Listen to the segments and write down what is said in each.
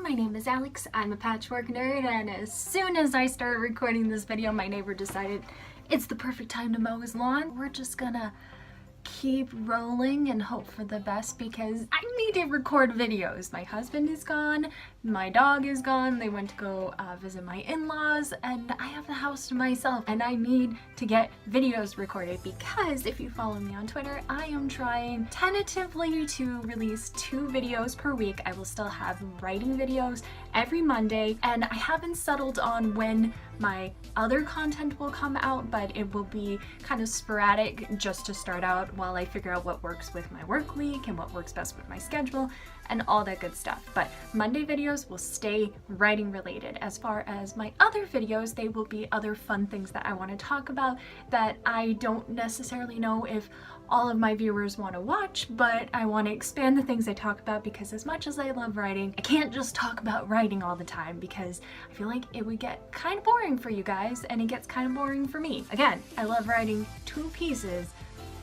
my name is Alex. I'm a patchwork nerd, and as soon as I started recording this video, my neighbor decided it's the perfect time to mow his lawn. We're just gonna keep rolling and hope for the best because I need to record videos. My husband is gone, my dog is gone, they went to go visit my in-laws, and I have the house to myself, and I need to get videos recorded because if you follow me on Twitter, I am trying tentatively to release 2 videos per week. I will still have writing videos every Monday, and I haven't settled on when my other content will come out, but it will be kind of sporadic just to start out while I figure out what works with my work week and what works best with my schedule and all that good stuff. But Monday videos will stay writing related. As far as my other videos, they will be other fun things that I want to talk about that I don't necessarily know if all of my viewers want to watch, but I want to expand the things I talk about because as much as I love writing, I can't just talk about writing all the time because I feel like it would get kind of boring for you guys and it gets kind of boring for me. Again, I love writing 2 pieces,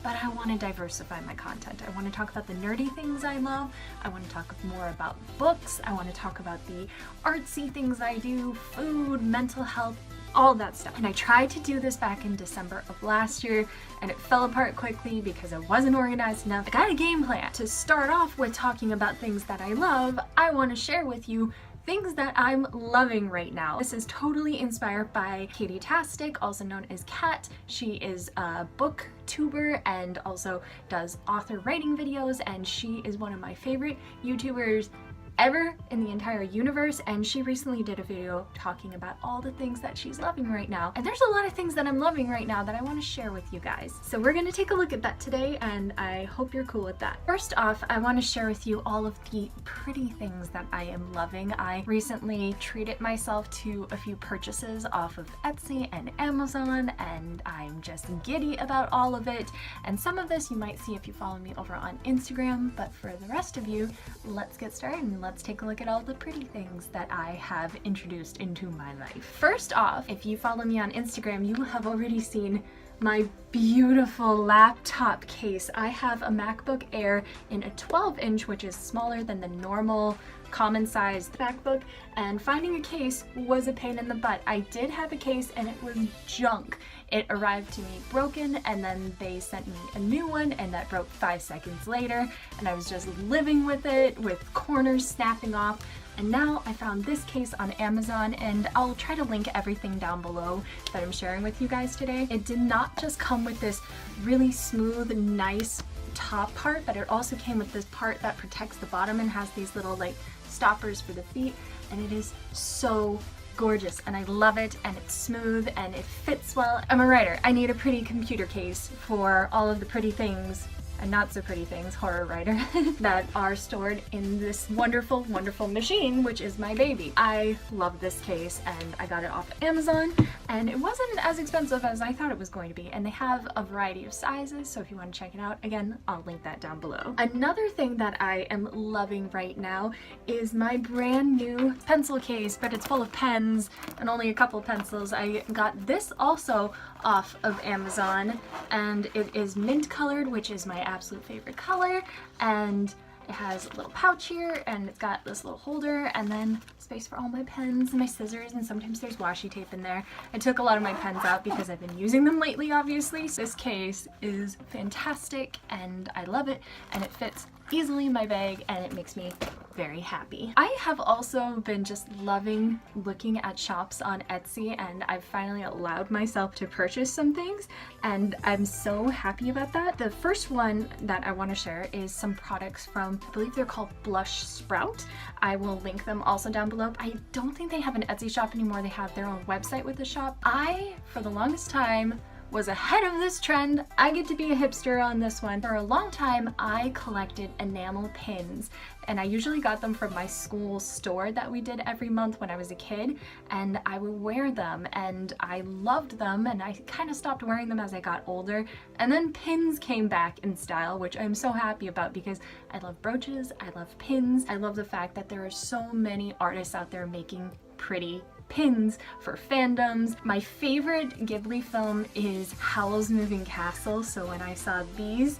but I want to diversify my content. I want to talk about the nerdy things I love. I want to talk more about books. I want to talk about the artsy things I do, food, mental health, all that stuff. And I tried to do this back in December of last year and it fell apart quickly because I wasn't organized enough. I got a game plan. To start off with talking about things that I love, I want to share with you things that I'm loving right now. This is totally inspired by Katie Tastic, also known as Kat. She is a booktuber and also does author writing videos, and she is one of my favorite YouTubers ever in the entire universe, and she recently did a video talking about all the things that she's loving right now. And there's a lot of things that I'm loving right now that I want to share with you guys. So we're gonna take a look at that today, and I hope you're cool with that. First off, I want to share with you all of the pretty things that I am loving. I recently treated myself to a few purchases off of Etsy and Amazon, and I'm just giddy about all of it. And some of this you might see if you follow me over on Instagram, but for the rest of you, let's get started and let's take a look at all the pretty things that I have introduced into my life. First off, if you follow me on Instagram, you have already seen my beautiful laptop case. I have a MacBook Air in a 12-inch, which is smaller than the normal common sized MacBook, and finding a case was a pain in the butt. I did have a case and it was junk. It arrived to me broken, and then they sent me a new one and that broke 5 seconds later, and I was just living with it with corners snapping off. And now I found this case on Amazon, and I'll try to link everything down below that I'm sharing with you guys today. It did not just come with this really smooth, nice top part, but it also came with this part that protects the bottom and has these little like stoppers for the feet, and it is so gorgeous and I love it, and it's smooth and it fits well. I'm a writer. I need a pretty computer case for all of the pretty things and not so pretty things, horror writer, that are stored in this wonderful, wonderful machine, which is my baby. I love this case and I got it off of Amazon, and it wasn't as expensive as I thought it was going to be, and they have a variety of sizes, so if you want to check it out, again, I'll link that down below. Another thing that I am loving right now is my brand new pencil case, but it's full of pens and only a couple pencils. I got this also off of Amazon, and it is mint colored, which is my absolute favorite color, and it has a little pouch here, and it's got this little holder, and then space for all my pens and my scissors, and sometimes there's washi tape in there. I took a lot of my pens out because I've been using them lately, obviously. This case is fantastic and I love it, and it fits easily in my bag, and it makes me very happy. I have also been just loving looking at shops on Etsy, and I've finally allowed myself to purchase some things, and I'm so happy about that. The first one that I want to share is some products from, I believe they're called Blush Sprout. I will link them also down below. I don't think they have an Etsy shop anymore. They have their own website with the shop. I, for the longest time, was ahead of this trend. I get to be a hipster on this one. For a long time, I collected enamel pins, and I usually got them from my school store that we did every month when I was a kid, and I would wear them, and I loved them, and I kind of stopped wearing them as I got older, and then pins came back in style, which I'm so happy about because I love brooches, I love pins, I love the fact that there are so many artists out there making pretty pins for fandoms. My favorite Ghibli film is Howl's Moving Castle, so when I saw these,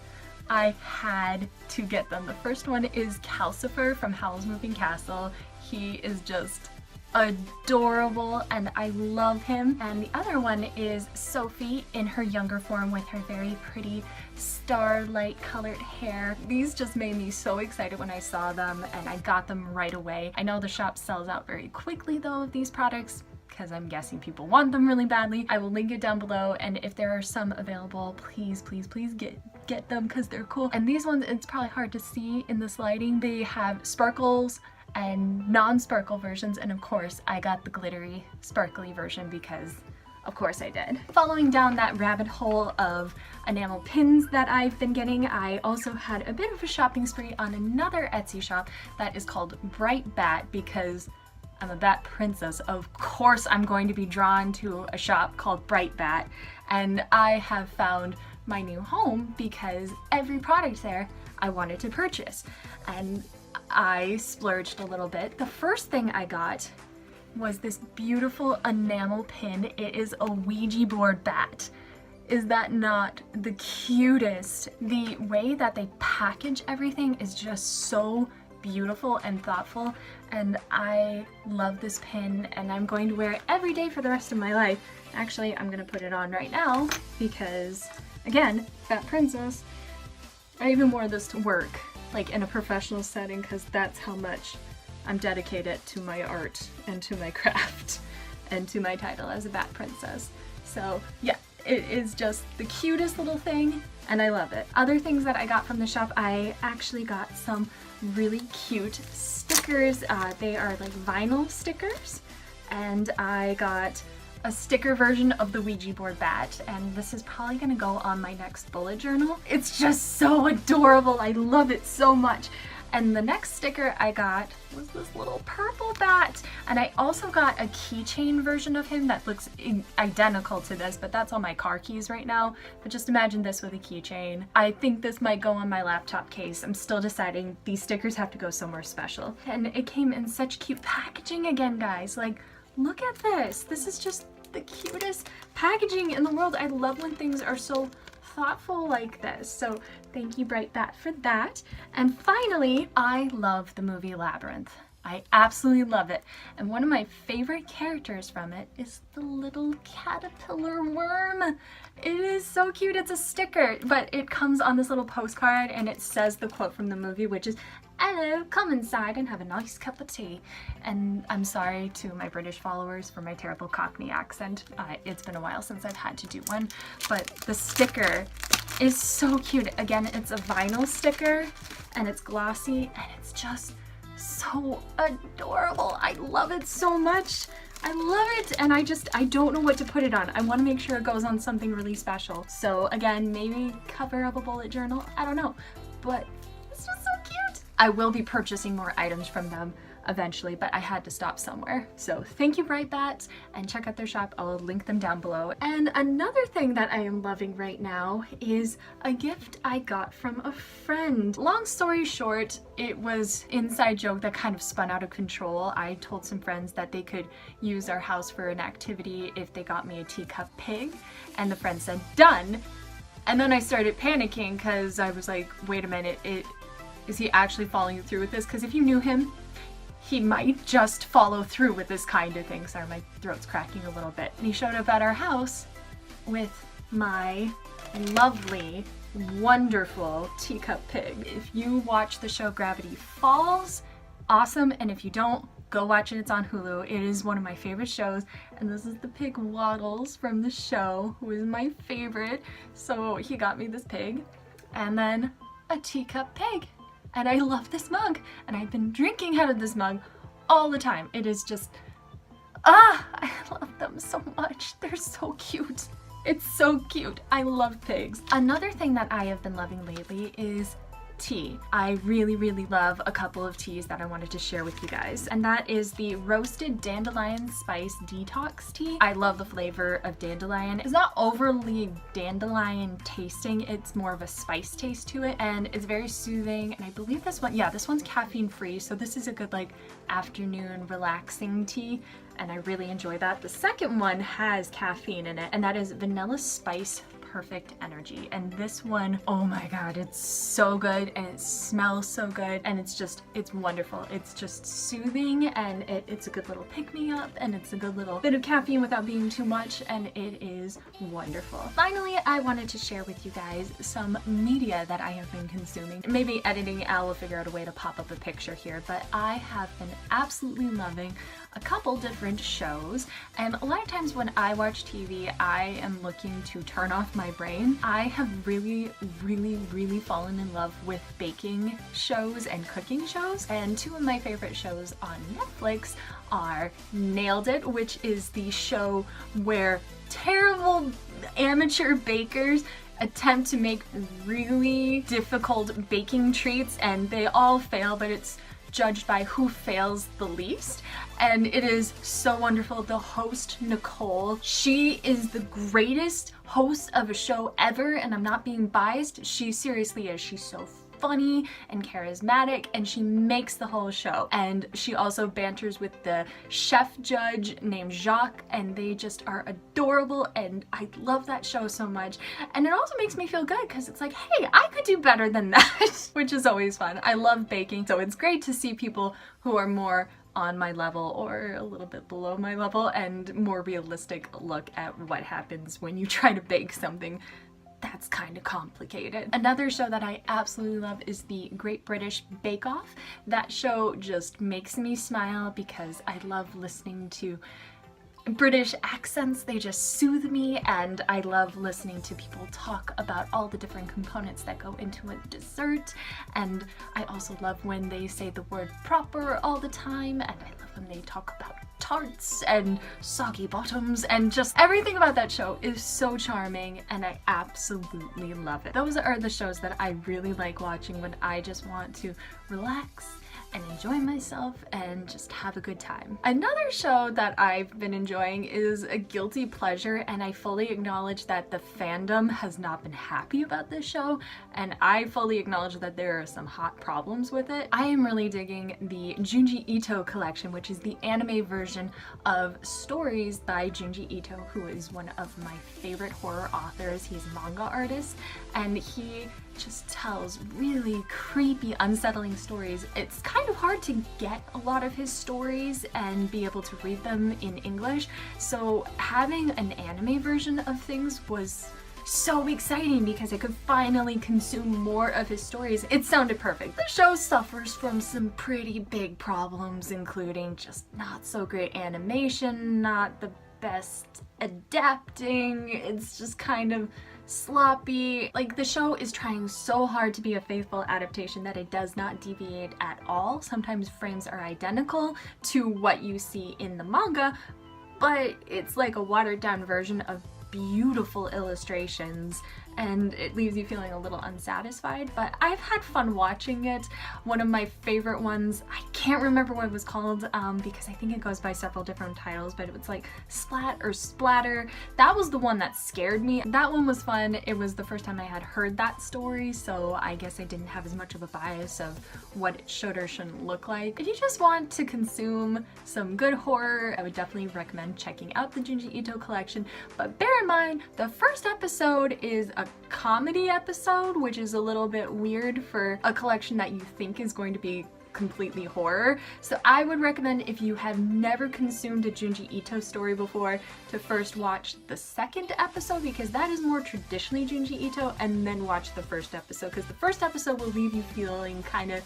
I had to get them. The first one is Calcifer from Howl's Moving Castle. He is just adorable and I love him. And the other one is Sophie in her younger form with her very pretty starlight colored hair. These just made me so excited when I saw them and I got them right away. I know the shop sells out very quickly though of these products because I'm guessing people want them really badly. I will link it down below, and if there are some available, please get them because they're cool. And these ones, it's probably hard to see in this lighting. They have sparkles and non-sparkle versions, and of course I got the glittery sparkly version because of course I did. Following down that rabbit hole of enamel pins that I've been getting, I also had a bit of a shopping spree on another Etsy shop that is called Bright Bat because I'm a bat princess. Of course I'm going to be drawn to a shop called Bright Bat, and I have found my new home because every product there I wanted to purchase, and I splurged a little bit. The first thing I got was this beautiful enamel pin. It is a Ouija board bat. Is that not the cutest? The way that they package everything is just so beautiful and thoughtful, and I love this pin and I'm going to wear it every day for the rest of my life. Actually, I'm gonna put it on right now because, again, Bat Princess. I even wore this to work, like in a professional setting, because that's how much I'm dedicated to my art and to my craft and to my title as a Bat Princess. So yeah, it is just the cutest little thing and I love it. Other things that I got from the shop, I actually got some really cute stickers. They are like vinyl stickers, and I got a sticker version of the Ouija board bat, and this is probably gonna go on my next bullet journal. It's just so adorable. I love it so much. And the next sticker I got was this little purple bat, and I also got a keychain version of him that looks identical to this, but that's on my car keys right now. But just imagine this with a keychain. I think this might go on my laptop case. I'm still deciding. These stickers have to go somewhere special. And it came in such cute packaging again, guys. Like, look at this. This is just the cutest packaging in the world. I love when things are so thoughtful like this. So thank you, Bright Bat, for that. And finally, I love the movie Labyrinth. I absolutely love it. And one of my favorite characters from it is the little caterpillar worm. It is so cute. It's a sticker, but it comes on this little postcard and it says the quote from the movie, which is, "Hello, come inside and have a nice cup of tea." And I'm sorry to my British followers for my terrible Cockney accent. It's been a while since I've had to do one, but the sticker is so cute. Again, it's a vinyl sticker and it's glossy and it's just so adorable. I love it so much. I love it, and I don't know what to put it on. I want to make sure it goes on something really special. So again, maybe cover of a bullet journal. I don't know, but it's just so cute. I will be purchasing more items from them eventually, but I had to stop somewhere. So thank you, Bright Bats, and check out their shop. I'll link them down below. And another thing that I am loving right now is a gift I got from a friend. Long story short, it was an inside joke that kind of spun out of control. I told some friends that they could use our house for an activity if they got me a teacup pig, and the friend said, "Done." And then I started panicking because I was like, wait a minute, is he actually following through with this? Because if you knew him, he might just follow through with this kind of thing. Sorry, my throat's cracking a little bit. And he showed up at our house with my lovely, wonderful teacup pig. If you watch the show Gravity Falls, awesome. And if you don't, go watch it. It's on Hulu. It is one of my favorite shows. And this is the pig Waddles from the show, who is my favorite. So he got me this pig and then a teacup pig. And I love this mug, and I've been drinking out of this mug all the time. It is just, I love them so much. They're so cute. It's so cute. I love pigs. Another thing that I have been loving lately is tea. I really love a couple of teas that I wanted to share with you guys, and that is the roasted dandelion spice detox tea. I love the flavor of dandelion. It's not overly dandelion tasting, it's more of a spice taste to it, and it's very soothing. And I believe this one, yeah, this one's caffeine free, so this is a good like afternoon relaxing tea, and I really enjoy that. The second one has caffeine in it, and that is vanilla spice perfect energy. And this one, oh my god, it's so good and it smells so good and it's wonderful. It's just soothing and it's a good little pick-me-up and it's a good little bit of caffeine without being too much, and it is wonderful. Finally, I wanted to share with you guys some media that I have been consuming. Maybe editing, Al will figure out a way to pop up a picture here, but I have been absolutely loving a couple different shows, and a lot of times when I watch TV, I am looking to turn off my brain. I have really fallen in love with baking shows and cooking shows, and two of my favorite shows on Netflix are Nailed It, which is the show where terrible amateur bakers attempt to make really difficult baking treats and they all fail, but it's judged by who fails the least, and it is so wonderful. The host, Nicole, she is the greatest host of a show ever, and I'm not being biased, she seriously is. She's so funny and charismatic and she makes the whole show, and she also banters with the chef judge named Jacques, and they just are adorable and I love that show so much. And it also makes me feel good because it's like, hey, I could do better than that which is always fun. I love baking, so it's great to see people who are more on my level or a little bit below my level and more realistic look at what happens when you try to bake something that's kind of complicated. Another show that I absolutely love is the Great British Bake Off. That show just makes me smile because I love listening to British accents. They just soothe me, and I love listening to people talk about all the different components that go into a dessert, and I also love when they say the word proper all the time, and I love when they talk about tarts and soggy bottoms, and just everything about that show is so charming and I absolutely love it. Those are the shows that I really like watching when I just want to relax and enjoy myself and just have a good time. Another show that I've been enjoying is a guilty pleasure, and I fully acknowledge that the fandom has not been happy about this show, and I fully acknowledge that there are some hot problems with it. I am really digging the Junji Ito collection, which is the anime version of stories by Junji Ito, who is one of my favorite horror authors. He's a manga artist, and he just tells really creepy, unsettling stories. It's kind of hard to get a lot of his stories and be able to read them in English, so having an anime version of things was so exciting because I could finally consume more of his stories. It sounded perfect. The show suffers from some pretty big problems, including just not so great animation, not the best adapting, it's just kind of sloppy. Like, the show is trying so hard to be a faithful adaptation that it does not deviate at all. Sometimes frames are identical to what you see in the manga, but it's like a watered down version of beautiful illustrations, and it leaves you feeling a little unsatisfied, but I've had fun watching it. One of my favorite ones, I can't remember what it was called because I think it goes by several different titles, but it was like Splat or Splatter. That was the one that scared me. That one was fun. It was the first time I had heard that story, so I guess I didn't have as much of a bias of what it should or shouldn't look like. If you just want to consume some good horror, I would definitely recommend checking out the Junji Ito collection, but bear in mind, the first episode is a comedy episode, which is a little bit weird for a collection that you think is going to be completely horror. So I would recommend, if you have never consumed a Junji Ito story before, to first watch the second episode, because that is more traditionally Junji Ito, and then watch the first episode, because the first episode will leave you feeling kind of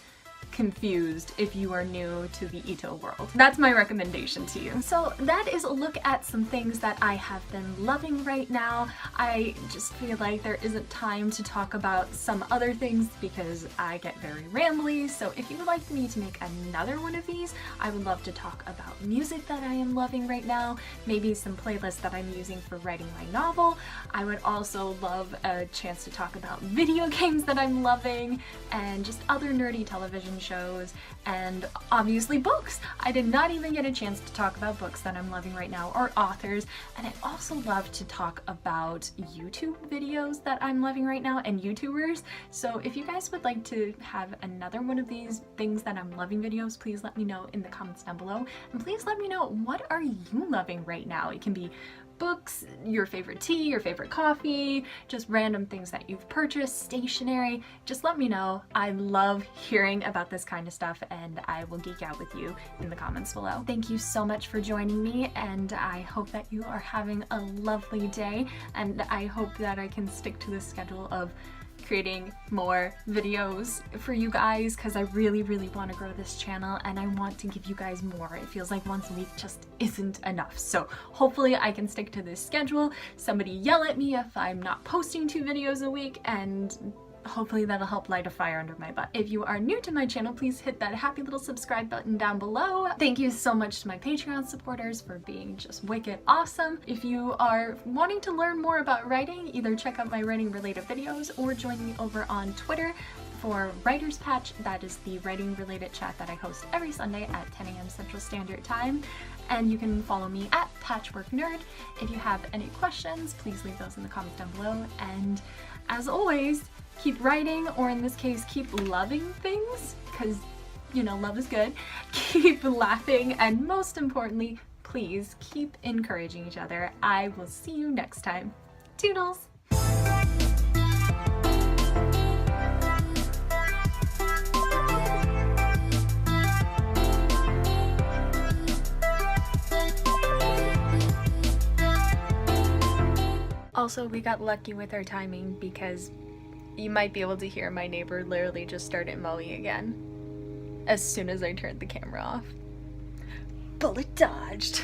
confused if you are new to the Ito world. That's my recommendation to you. So that is a look at some things that I have been loving right now. I just feel like there isn't time to talk about some other things because I get very rambly, so if you would like me to make another one of these, I would love to talk about music that I am loving right now, maybe some playlists that I'm using for writing my novel. I would also love a chance to talk about video games that I'm loving and just other nerdy television shows, and obviously books. I did not even get a chance to talk about books that I'm loving right now or authors, and I also love to talk about YouTube videos that I'm loving right now and YouTubers. So if you guys would like to have another one of these things that I'm loving videos, please let me know in the comments down below, and please let me know, what are you loving right now? It can be books, your favorite tea, your favorite coffee, just random things that you've purchased, stationery. Just let me know. I love hearing about this kind of stuff, and I will geek out with you in the comments below. Thank you so much for joining me, and I hope that you are having a lovely day, and I hope that I can stick to this schedule of creating more videos for you guys, because I really want to grow this channel and I want to give you guys more. It feels like once a week just isn't enough. So hopefully I can stick to this schedule. Somebody yell at me if I'm not posting 2 videos a week, and hopefully that'll help light a fire under my butt. If you are new to my channel, please hit that happy little subscribe button down below. Thank you so much to my Patreon supporters for being just wicked awesome. If you are wanting to learn more about writing, either check out my writing related videos or join me over on Twitter for Writer's Patch. That is the writing related chat that I host every Sunday at 10 a.m. Central Standard Time. And you can follow me at Patchwork Nerd. If you have any questions, please leave those in the comments down below. And as always, keep writing, or in this case, keep loving things, because, you know, love is good. Keep laughing, and most importantly, please keep encouraging each other. I will see you next time. Toodles! Also, we got lucky with our timing, because you might be able to hear my neighbor literally just started mowing again as soon as I turned the camera off. Bullet dodged.